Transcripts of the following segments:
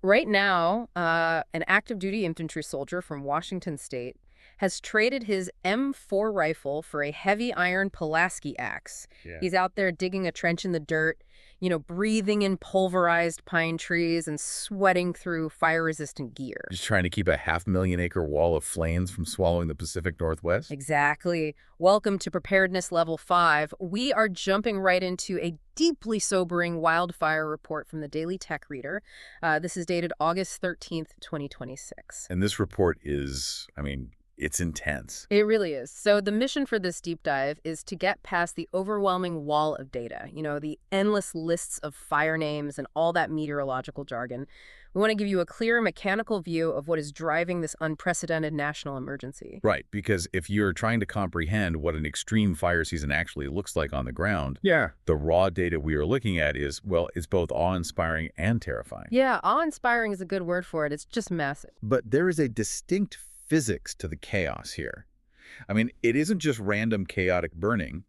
Right now, an active duty infantry soldier from Washington State has traded his M4 rifle for a heavy iron Pulaski axe. Yeah. He's out there digging a trench in the dirt, breathing in pulverized pine trees and sweating through fire-resistant gear. Just trying to keep a 500,000-acre wall of flames from swallowing the Pacific Northwest? Exactly. Welcome to Preparedness Level 5. We are jumping right into a deeply sobering wildfire report from the Daily Tech Reader. This is dated August 13th, 2026. And this report is, it's intense. It really is. So the mission for this deep dive is to get past the overwhelming wall of data, the endless lists of fire names and all that meteorological jargon. We want to give you a clear mechanical view of what is driving this unprecedented national emergency. Right, because if you're trying to comprehend what an extreme fire season actually looks like on the ground, the raw data we are looking at is, well, it's both awe-inspiring and terrifying. Yeah, awe-inspiring is a good word for it. It's just massive. But there is a distinct physics to the chaos here. It isn't just random chaotic burning.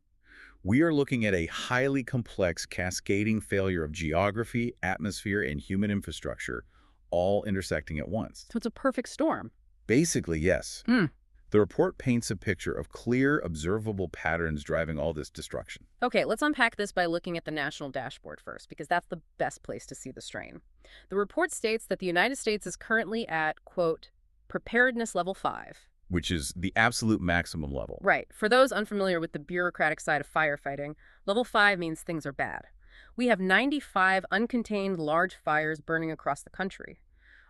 We are looking at a highly complex cascading failure of geography, atmosphere, and human infrastructure, all intersecting at once. So it's a perfect storm. Basically, yes. The report paints a picture of clear, observable patterns driving all this destruction. Okay, let's unpack this by looking at the national dashboard first, because that's the best place to see the strain. The report states that the United States is currently at, quote, Preparedness Level 5. Which is the absolute maximum level. Right. For those unfamiliar with the bureaucratic side of firefighting, Level 5 means things are bad. We have 95 uncontained large fires burning across the country.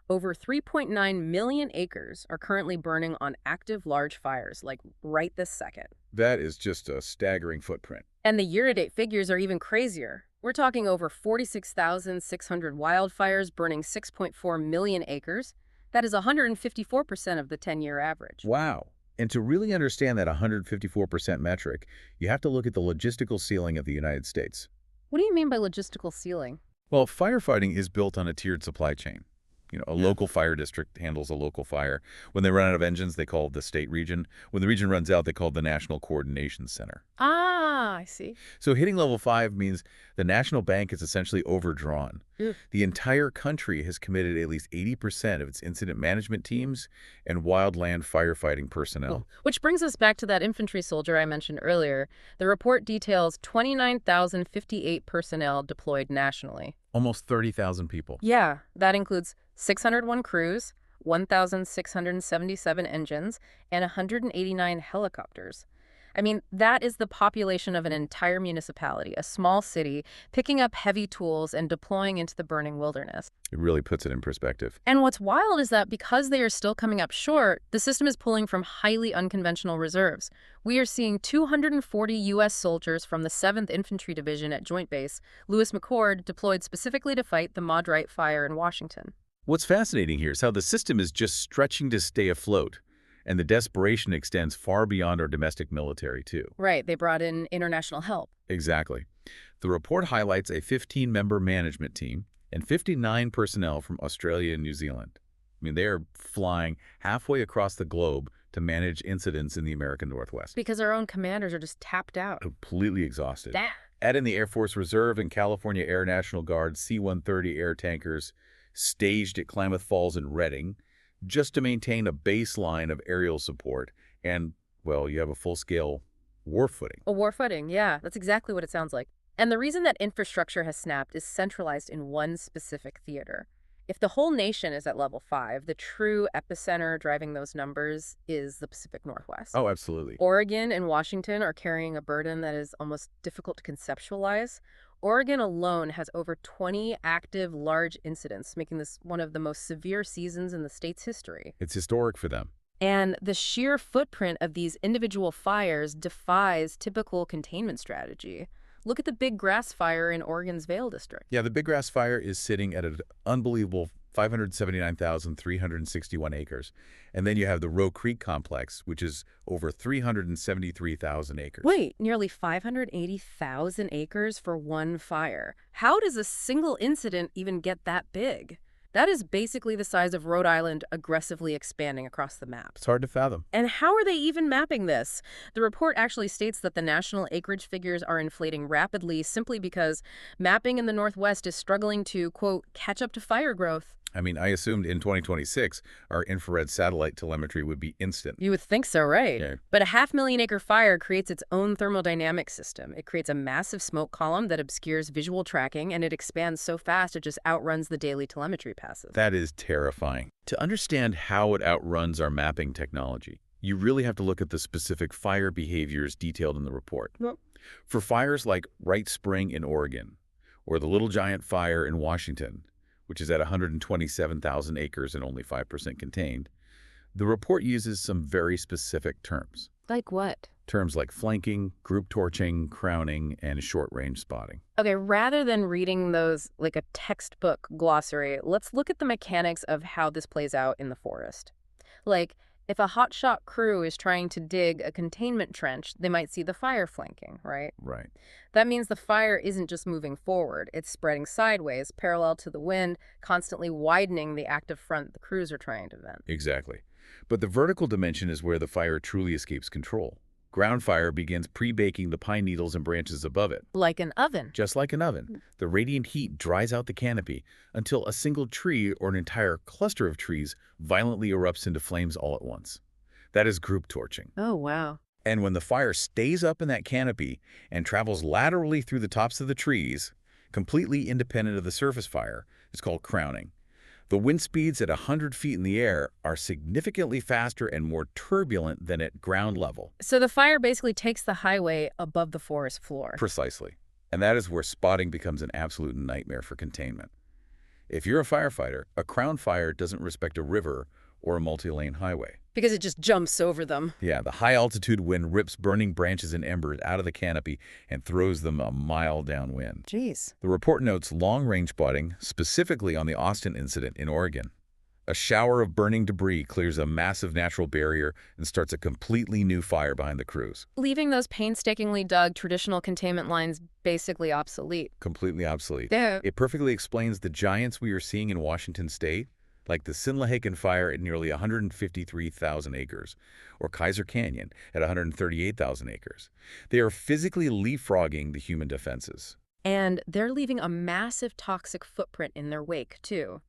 Over 3.9 million acres are currently burning on active large fires, like right this second. That is just a staggering footprint. And the year-to-date figures are even crazier. We're talking over 46,600 wildfires burning 6.4 million acres. That is 154% of the 10-year average. Wow. And to really understand that 154% metric, you have to look at the logistical ceiling of the United States. What do you mean by logistical ceiling? Well, firefighting is built on a tiered supply chain. Local fire district handles a local fire. When they run out of engines, they call it the state region. When the region runs out, they call it the National Coordination Center. Ah, I see. So hitting level 5 means the national bank is essentially overdrawn. The entire country has committed at least 80% of its incident management teams and wildland firefighting personnel. Which brings us back to that infantry soldier I mentioned earlier. The report details 29,058 personnel deployed nationally. Almost 30,000 people. Yeah, that includes 601 crews, 1,677 engines, and 189 helicopters. That is the population of an entire municipality, a small city, picking up heavy tools and deploying into the burning wilderness. It really puts it in perspective. And what's wild is that because they are still coming up short, the system is pulling from highly unconventional reserves. We are seeing 240 U.S. soldiers from the 7th Infantry Division at Joint Base Lewis McChord deployed specifically to fight the Maud Wright fire in Washington. What's fascinating here is how the system is just stretching to stay afloat. And the desperation extends far beyond our domestic military, too. Right. They brought in international help. Exactly. The report highlights a 15-member management team and 59 personnel from Australia and New Zealand. They are flying halfway across the globe to manage incidents in the American Northwest. Because our own commanders are just tapped out. Completely exhausted. Damn. Add in the Air Force Reserve and California Air National Guard C-130 air tankers staged at Klamath Falls and Redding, just to maintain a baseline of aerial support. And, well, you have a full-scale war footing. A war footing, yeah. That's exactly what it sounds like. And the reason that infrastructure has snapped is centralized in one specific theater. If the whole nation is at level 5, the true epicenter driving those numbers is the Pacific Northwest. Oh, absolutely. Oregon and Washington are carrying a burden that is almost difficult to conceptualize. Oregon alone has over 20 active large incidents, making this one of the most severe seasons in the state's history. It's historic for them. And the sheer footprint of these individual fires defies typical containment strategy. Look at the Big Grass Fire in Oregon's Vail District. Yeah, the Big Grass Fire is sitting at an unbelievable 579,361 acres. And then you have the Roe Creek Complex, which is over 373,000 acres. Wait, nearly 580,000 acres for one fire. How does a single incident even get that big? That is basically the size of Rhode Island aggressively expanding across the map. It's hard to fathom. And how are they even mapping this? The report actually states that the national acreage figures are inflating rapidly simply because mapping in the Northwest is struggling to, quote, catch up to fire growth. I mean, I assumed in 2026, our infrared satellite telemetry would be instant. You would think so, right? Yeah. But a 500,000-acre fire creates its own thermodynamic system. It creates a massive smoke column that obscures visual tracking, and it expands so fast it just outruns the daily telemetry passes. That is terrifying. To understand how it outruns our mapping technology, you really have to look at the specific fire behaviors detailed in the report. Yep. For fires like Wright Spring in Oregon, or the Little Giant Fire in Washington, which is at 127,000 acres and only 5% contained, the report uses some very specific terms. Like what? Terms like flanking, group torching, crowning, and short-range spotting. Okay, rather than reading those like a textbook glossary, let's look at the mechanics of how this plays out in the forest. Like, if a hotshot crew is trying to dig a containment trench, they might see the fire flanking, right? Right. That means the fire isn't just moving forward, it's spreading sideways, parallel to the wind, constantly widening the active front the crews are trying to vent. Exactly. But the vertical dimension is where the fire truly escapes control. Ground fire begins pre-baking the pine needles and branches above it. Like an oven. Just like an oven, the radiant heat dries out the canopy until a single tree or an entire cluster of trees violently erupts into flames all at once. That is group torching. Oh, wow. And when the fire stays up in that canopy and travels laterally through the tops of the trees, completely independent of the surface fire, it's called crowning. The wind speeds at 100 feet in the air are significantly faster and more turbulent than at ground level. So the fire basically takes the highway above the forest floor. Precisely. And that is where spotting becomes an absolute nightmare for containment. If you're a firefighter, a crown fire doesn't respect a river or a multi-lane highway. Because it just jumps over them. Yeah, the high-altitude wind rips burning branches and embers out of the canopy and throws them a mile downwind. Jeez. The report notes long-range spotting, specifically on the Austin incident in Oregon. A shower of burning debris clears a massive natural barrier and starts a completely new fire behind the crews. Leaving those painstakingly dug traditional containment lines basically obsolete. Completely obsolete. Yeah. It perfectly explains the giants we are seeing in Washington state, like the Sinlahaken fire at nearly 153,000 acres, or Kaiser Canyon at 138,000 acres. They are physically leapfrogging the human defenses. And they're leaving a massive toxic footprint in their wake, too.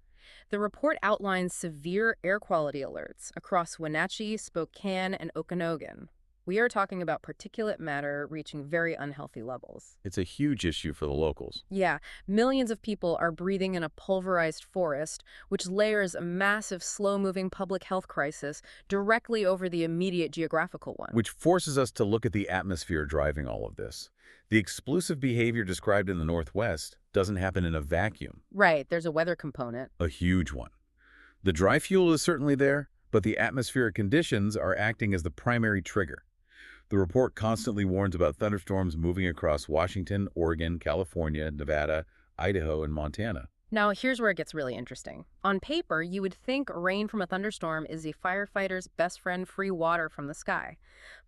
The report outlines severe air quality alerts across Wenatchee, Spokane, and Okanogan. We are talking about particulate matter reaching very unhealthy levels. It's a huge issue for the locals. Yeah, millions of people are breathing in a pulverized forest, which layers a massive, slow-moving public health crisis directly over the immediate geographical one. Which forces us to look at the atmosphere driving all of this. The explosive behavior described in the Northwest doesn't happen in a vacuum. Right, there's a weather component. A huge one. The dry fuel is certainly there, but the atmospheric conditions are acting as the primary trigger. The report constantly warns about thunderstorms moving across Washington, Oregon, California, Nevada, Idaho, and Montana. Now, here's where it gets really interesting. On paper, you would think rain from a thunderstorm is a firefighter's best friend, free water from the sky.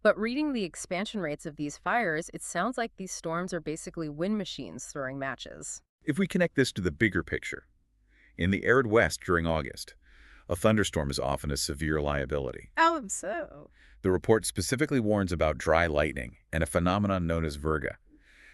But reading the expansion rates of these fires, it sounds like these storms are basically wind machines throwing matches. If we connect this to the bigger picture, in the arid West during August, a thunderstorm is often a severe liability. How so? The report specifically warns about dry lightning and a phenomenon known as virga.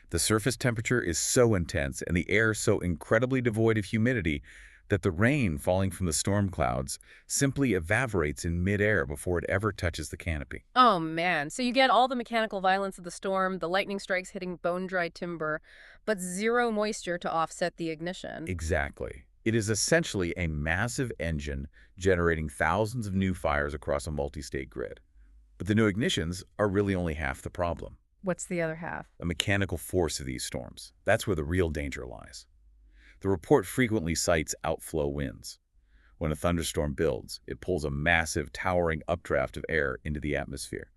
The surface temperature is so intense and the air so incredibly devoid of humidity that the rain falling from the storm clouds simply evaporates in midair before it ever touches the canopy. Oh, man. So you get all the mechanical violence of the storm, the lightning strikes hitting bone-dry timber, but zero moisture to offset the ignition. Exactly. It is essentially a massive engine generating thousands of new fires across a multi-state grid. But the new ignitions are really only half the problem. What's the other half? The mechanical force of these storms. That's where the real danger lies. The report frequently cites outflow winds. When a thunderstorm builds, it pulls a massive, towering updraft of air into the atmosphere.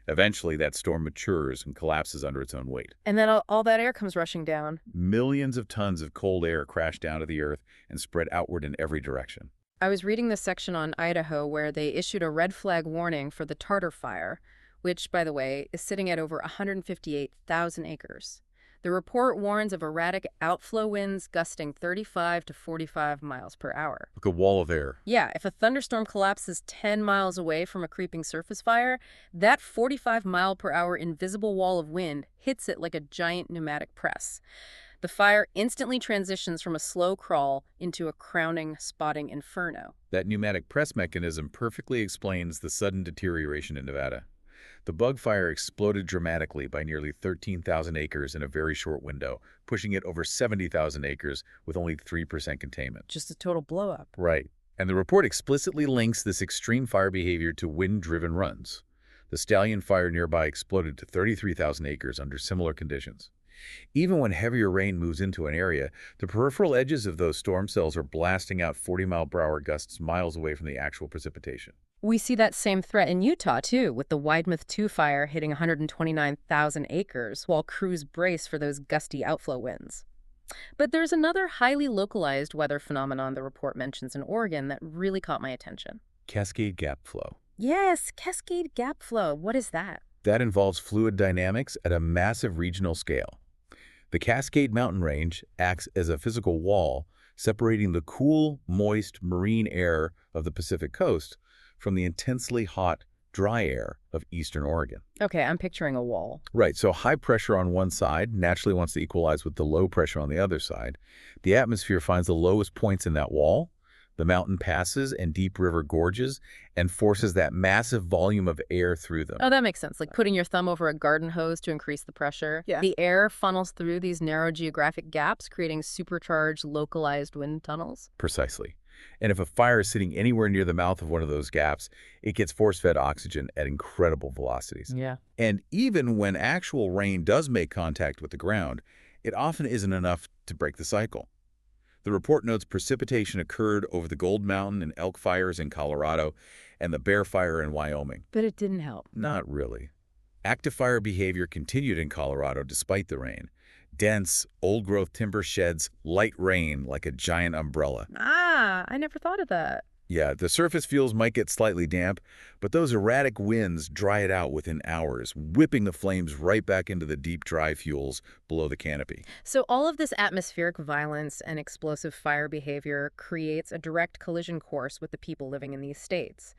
Eventually, that storm matures and collapses under its own weight. And then all that air comes rushing down. Millions of tons of cold air crash down to the earth and spread outward in every direction. I was reading this section on Idaho where they issued a red flag warning for the Tartar Fire, which, by the way, is sitting at over 158,000 acres. The report warns of erratic outflow winds gusting 35 to 45 miles per hour. Like a wall of air. Yeah, if a thunderstorm collapses 10 miles away from a creeping surface fire, that 45-mile-per-hour invisible wall of wind hits it like a giant pneumatic press. The fire instantly transitions from a slow crawl into a crowning, spotting inferno. That pneumatic press mechanism perfectly explains the sudden deterioration in Nevada. The bug fire exploded dramatically by nearly 13,000 acres in a very short window, pushing it over 70,000 acres with only 3% containment. Just a total blow-up. Right. And the report explicitly links this extreme fire behavior to wind-driven runs. The Stallion Fire nearby exploded to 33,000 acres under similar conditions. Even when heavier rain moves into an area, the peripheral edges of those storm cells are blasting out 40-mile-per-hour gusts miles away from the actual precipitation. We see that same threat in Utah, too, with the Weidmuth 2 fire hitting 129,000 acres, while crews brace for those gusty outflow winds. But there's another highly localized weather phenomenon the report mentions in Oregon that really caught my attention. Cascade gap flow. Yes, cascade gap flow. What is that? That involves fluid dynamics at a massive regional scale. The Cascade Mountain Range acts as a physical wall, separating the cool, moist marine air of the Pacific coast from the intensely hot, dry air of eastern Oregon. Okay, I'm picturing a wall. Right, so high pressure on one side naturally wants to equalize with the low pressure on the other side. The atmosphere finds the lowest points in that wall, the mountain passes and deep river gorges, and forces that massive volume of air through them. Oh, that makes sense. Like putting your thumb over a garden hose to increase the pressure. Yeah. The air funnels through these narrow geographic gaps, creating supercharged, localized wind tunnels. Precisely. And if a fire is sitting anywhere near the mouth of one of those gaps, it gets force-fed oxygen at incredible velocities. Yeah. And even when actual rain does make contact with the ground, it often isn't enough to break the cycle. The report notes precipitation occurred over the Gold Mountain and Elk fires in Colorado and the Bear Fire in Wyoming. But it didn't help. Not really. Active fire behavior continued in Colorado despite the rain. Dense, old-growth timber sheds light rain like a giant umbrella. Ah, I never thought of that. Yeah, the surface fuels might get slightly damp, but those erratic winds dry it out within hours, whipping the flames right back into the deep, dry fuels below the canopy. So all of this atmospheric violence and explosive fire behavior creates a direct collision course with the people living in these states.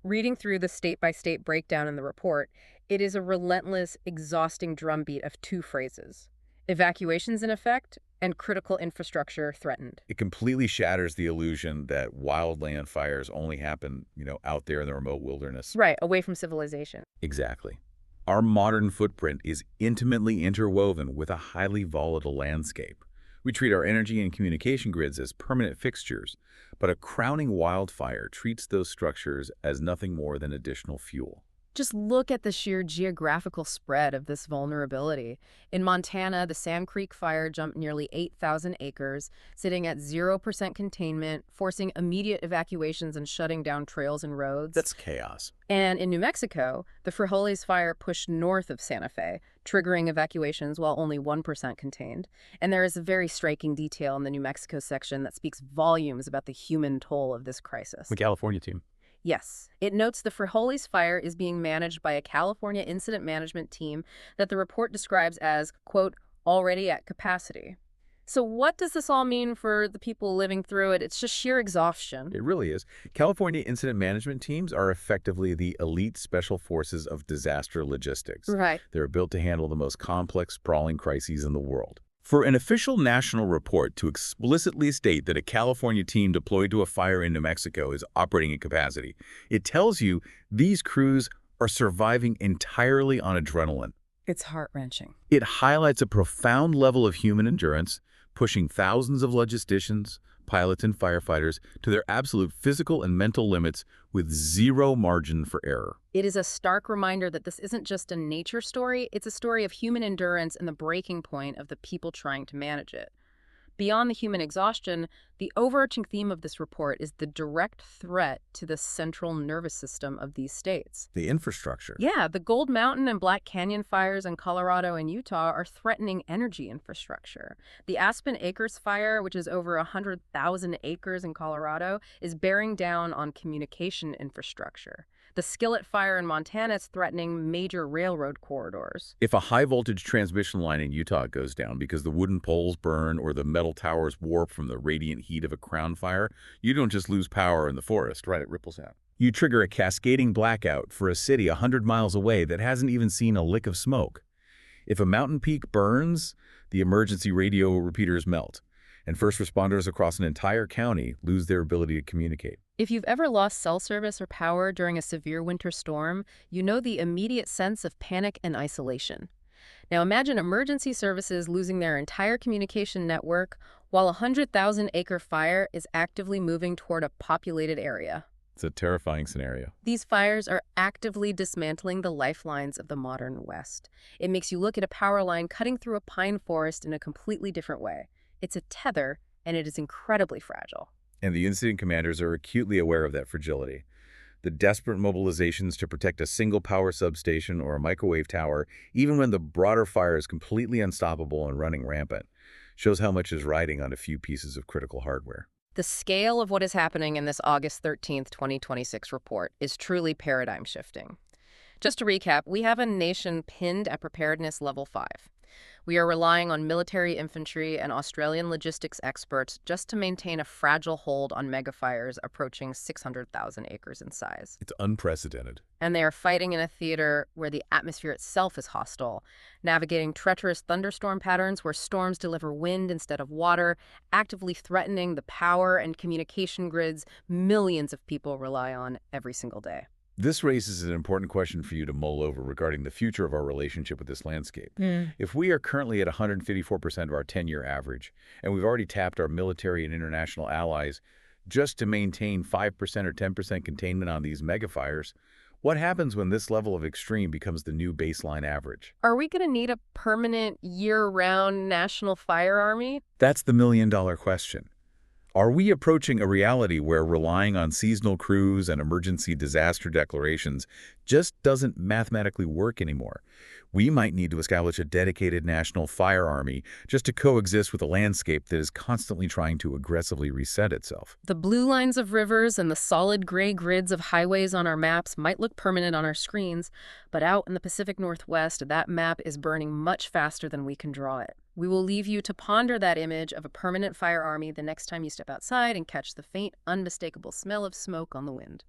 Reading through the state-by-state breakdown in the report, it is a relentless, exhausting drumbeat of two phrases: evacuations in effect and critical infrastructure threatened. It completely shatters the illusion that wildland fires only happen, out there in the remote wilderness. Right, away from civilization. Exactly. Our modern footprint is intimately interwoven with a highly volatile landscape. We treat our energy and communication grids as permanent fixtures, but a crowning wildfire treats those structures as nothing more than additional fuel. Just look at the sheer geographical spread of this vulnerability. In Montana, the Sand Creek fire jumped nearly 8,000 acres, sitting at 0% containment, forcing immediate evacuations and shutting down trails and roads. That's chaos. And in New Mexico, the Frijoles fire pushed north of Santa Fe, triggering evacuations while only 1% contained. And there is a very striking detail in the New Mexico section that speaks volumes about the human toll of this crisis. The California team. Yes. It notes the Frijoles fire is being managed by a California incident management team that the report describes as, quote, already at capacity. So what does this all mean for the people living through it? It's just sheer exhaustion. It really is. California incident management teams are effectively the elite special forces of disaster logistics. Right. They're built to handle the most complex, sprawling crises in the world. For an official national report to explicitly state that a California team deployed to a fire in New Mexico is operating at capacity, it tells you these crews are surviving entirely on adrenaline. It's heart-wrenching. It highlights a profound level of human endurance, pushing thousands of logisticians, pilots, and firefighters to their absolute physical and mental limits with zero margin for error. It is a stark reminder that this isn't just a nature story, it's a story of human endurance and the breaking point of the people trying to manage it. Beyond the human exhaustion, the overarching theme of this report is the direct threat to the central nervous system of these states. The infrastructure. Yeah, the Gold Mountain and Black Canyon fires in Colorado and Utah are threatening energy infrastructure. The Aspen Acres fire, which is over 100,000 acres in Colorado, is bearing down on communication infrastructure. The Skillet Fire in Montana is threatening major railroad corridors. If a high-voltage transmission line in Utah goes down because the wooden poles burn or the metal towers warp from the radiant heat of a crown fire, you don't just lose power in the forest. Right, it ripples out. You trigger a cascading blackout for a city 100 miles away that hasn't even seen a lick of smoke. If a mountain peak burns, the emergency radio repeaters melt, and first responders across an entire county lose their ability to communicate. If you've ever lost cell service or power during a severe winter storm, you know the immediate sense of panic and isolation. Now imagine emergency services losing their entire communication network while a 100,000-acre fire is actively moving toward a populated area. It's a terrifying scenario. These fires are actively dismantling the lifelines of the modern West. It makes you look at a power line cutting through a pine forest in a completely different way. It's a tether, and it is incredibly fragile. And the incident commanders are acutely aware of that fragility. The desperate mobilizations to protect a single power substation or a microwave tower, even when the broader fire is completely unstoppable and running rampant, shows how much is riding on a few pieces of critical hardware. The scale of what is happening in this August 13th, 2026 report is truly paradigm shifting. Just to recap, we have a nation pinned at preparedness level 5. We are relying on military infantry and Australian logistics experts just to maintain a fragile hold on megafires approaching 600,000 acres in size. It's unprecedented. And they are fighting in a theater where the atmosphere itself is hostile, navigating treacherous thunderstorm patterns where storms deliver wind instead of water, actively threatening the power and communication grids millions of people rely on every single day. This raises an important question for you to mull over regarding the future of our relationship with this landscape. If we are currently at 154% of our 10-year average, and we've already tapped our military and international allies just to maintain 5% or 10% containment on these megafires, what happens when this level of extreme becomes the new baseline average? Are we going to need a permanent year-round national fire army? That's the million-dollar question. Are we approaching a reality where relying on seasonal crews and emergency disaster declarations just doesn't mathematically work anymore? We might need to establish a dedicated national fire army just to coexist with a landscape that is constantly trying to aggressively reset itself. The blue lines of rivers and the solid gray grids of highways on our maps might look permanent on our screens, but out in the Pacific Northwest, that map is burning much faster than we can draw it. We will leave you to ponder that image of a permanent fire army the next time you step outside and catch the faint, unmistakable smell of smoke on the wind.